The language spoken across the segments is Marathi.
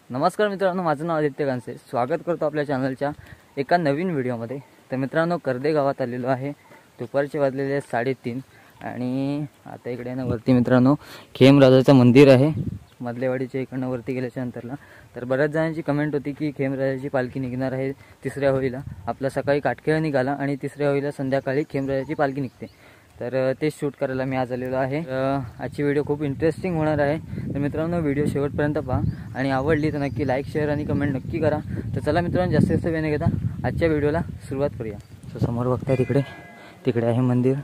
नमस्कार मित्रांनो, माझं नाव आदित्य गांसे. स्वागत करतो आपल्या चॅनलच्या एका नवीन व्हिडिओमध्ये. तर मित्रांनो, कर्दे गावात आलेलो आहे. दुपारचे वाजलेले 3:30 आणि आता इकडे ना वरती मित्रांनो खेमराजाचं मंदिर आहे. मधलेवाडीच्या इकडनं वरती गेल्याच्या नंतरला तर बऱ्याच जणांची कमेंट होती की खेमराजाची पालखी निघणार आहे 3ऱ्या होळीला. आपला सकाळी काटखेळ निघाला आणि 3ऱ्या होळीला संध्याकाळी खेमराजाची पालखी निघते. तर ते शूट करायला मी आज आलेलो आहे. आजची व्हिडिओ खूप इंटरेस्टिंग होणार आहे. तर मित्रांनो, व्हिडिओ शेवटपर्यंत पहा आणि आवडली तर नक्की लाईक, शेअर आणि कमेंट नक्की करा. तर चला मित्रांनो, जास्त जास्त वेळ न घेता आजच्या व्हिडिओला सुरुवात करूया. सो समोर बघताय तिकडे आहे मंदिर.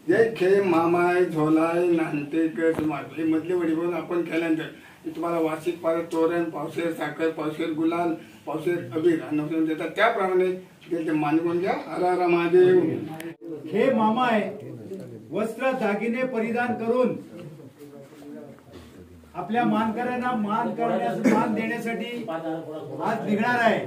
जय खे मामाय झोलाय नांतेकर मागली मधली वडी बोल आपण केल्यानंतर तुम्हाला वार्षिक पार तोरण, पावशेर साखर, पावशेर गुलाल, पावशेर अबीर अन्न देतात. त्याप्रमाणे ते मानवून घ्या. हर हर महादेव. हे मामाय वस्त्र दागिने परिधान करून आपल्या मानकऱ्यांना मान देण्यासाठी आज निघणार आहे.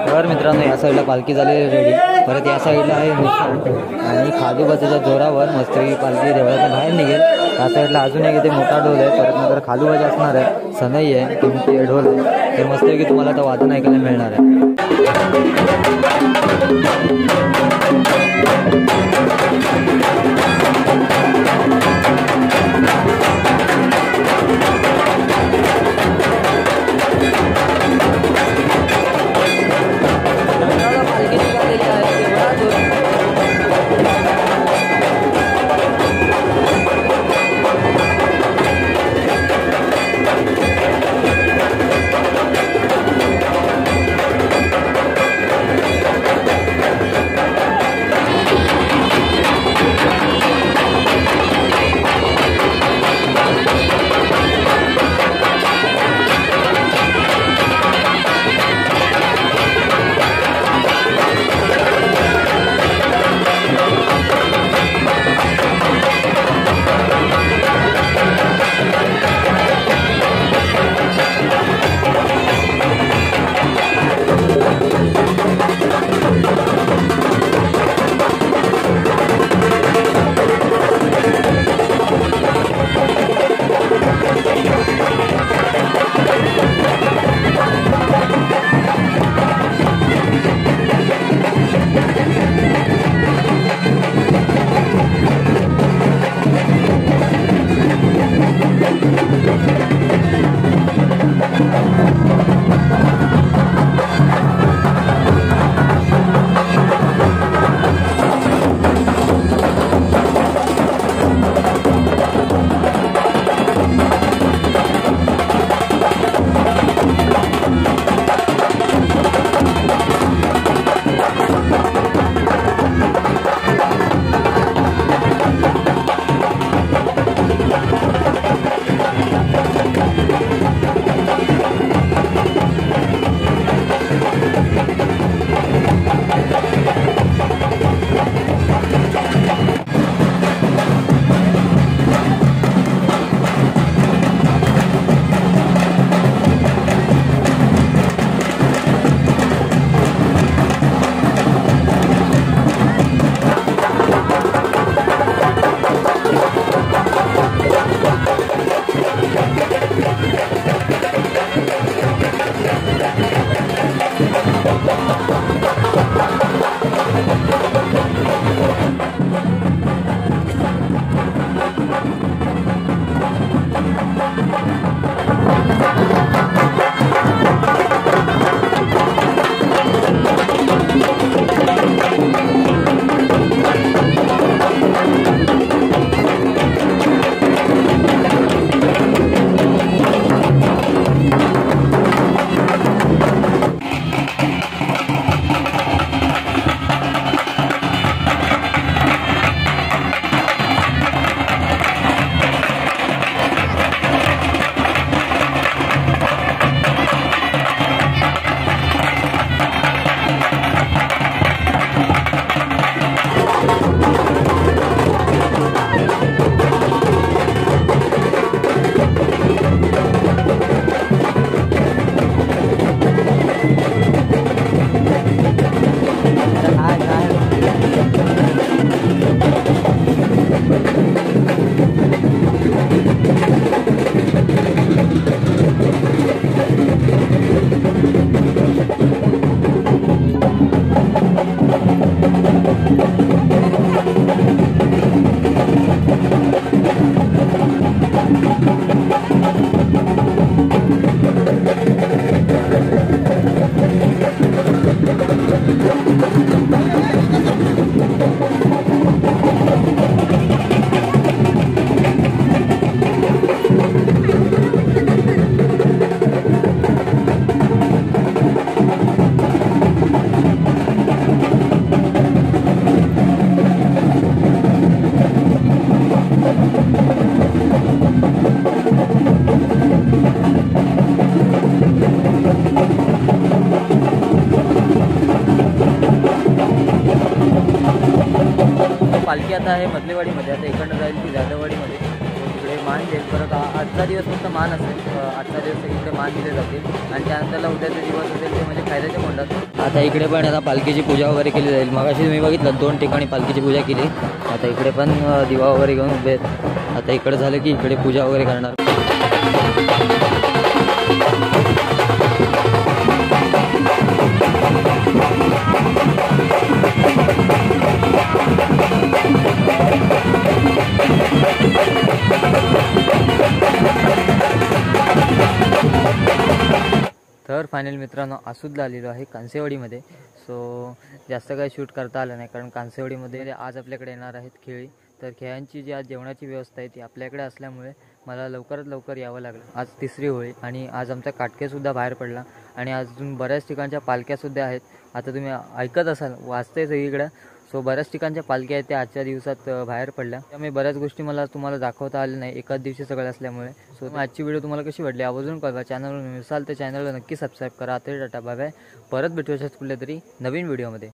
तर मित्रांनो, या साईडला पालखी झालेली रेडी. परत या साईडला आहे नुकसान आणि खालूबाजूच्या जोरावर मस्तपैकी पालखी देवळाच्या बाहेर निघेल. या साईडला अजून एक इथे मोठा ढोल आहे. परत नंतर खालूबाजी असणार आहे, सनई आहे, किमती ढोल आहे. तर मस्तपैकी तुम्हाला आता वादन ऐकायला मिळणार आहे. आता आहे मधलेवाडीमध्ये. आता इकडनं जाईल ती जाधववाडीमध्ये, तो तिकडे मान देईल. परत आजचा दिवस फक्त मान असेल, आजचा दिवस इकडे मान दिले जातील आणि त्यानंतरला उद्याचे दिवस असेल ते म्हणजे खायल्याच्या कोंडात. आता इकडे पण आता पालखीची पूजा वगैरे केली जाईल. मगाशी तुम्ही बघितलं 2 ठिकाणी पालखीची पूजा केली. आता इकडे पण दिवा वगैरे घेऊन उभे आहेत. आता इकडे झालं की इकडे पूजा वगैरे करणार. तर फायनल मित्रांनो आसूदला आलेलो आहे कांसेवाडीमध्ये. सो जास्त काही शूट करता आलं नाही कारण कांसेवाडीमध्ये आज आपल्याकडे येणार आहेत खेळी. तर खेळांची जी आज जेवणाची व्यवस्था आहे ती आपल्याकडे असल्यामुळे मला लवकरात लवकर यावं लागलं. आज 3री होळी आणि आज आमचा काटकेसुद्धा बाहेर पडला आणि अजून बऱ्याच ठिकाणच्या पालख्यासुद्धा आहेत. आता तुम्ही ऐकत असाल, वाचते सगळीकडं. सो बऱ्याच ठिकाणच्या पालख्या आहेत त्या आजच्या दिवसात बाहेर पडल्या. त्यामुळे बऱ्याच गोष्टी मला तुम्हाला दाखवता आल्या नाही एकाच दिवशी सगळं असल्यामुळे. सो आजची व्हिडिओ तुम्हाला कशी वाटली आवर्जून कळवा. चॅनलवर नसाल तर चॅनलला नक्की सबस्क्राईब करा. आता टाटा, बाय बाय. परत भेटूया कुठल्या तरी नवीन व्हिडिओमध्ये.